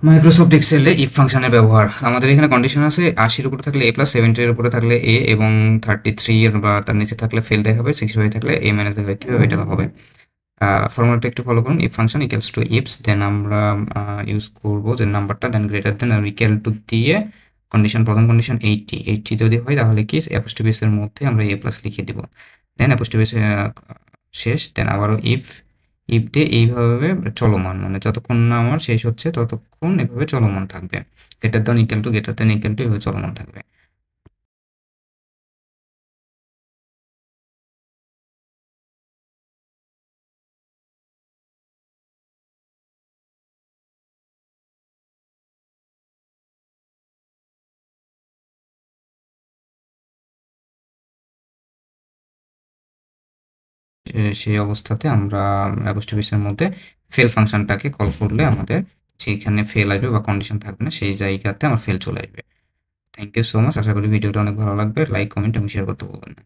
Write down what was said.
Microsoft এক্সেলে if ফাংশনের ব্যবহার আমাদের এখানে কন্ডিশন আছে 80-এর উপরে থাকলে এ প্লাস 70-এর উপরে থাকলে এ এবং 33 এর বা তার নিচে থাকলে ফেল দেখাবে 65 থাকলে এ মাইনাস দেখাবে কীভাবে এটা হবে ফর্মুলাটা একটু ফলো করুন if function equals to ifs then আমরা ইউজ করব যে নাম্বারটা then greater than or equal to দিয়ে কন্ডিশন প্রথম কন্ডিশন 80 যদি হয় তাহলে কি অ্যাপোস্ট্রোফিসের মধ্যে আমরা এ প্লাস লিখে দিব দেন অ্যাপোস্ট্রোফিস শেষ দেন আবারও ইফ ইফ দিয়ে এইভাবে চলমান মানে যতক্ষণ না আমার শেষ হচ্ছে ততক্ষণ এভাবে চলমান থাকবে গ্রেটার দেন ইকুয়াল টু এভাবে চলমান থাকবে সেই অবস্থাতে আমরা অ্যাপোস্ট্রোফিসের মধ্যে ফেল ফাংশনটাকে কল করলে আমাদের সেইখানে ফেল আসবে বা কন্ডিশন থাকবে না সেই জায়গাতে আমার ফেল চলে আসবে থ্যাংক ইউ সো মাচ আশা করি ভিডিওটা অনেক ভালো লাগবে লাইক কমেন্ট এবং শেয়ার করতে ভুলবেন না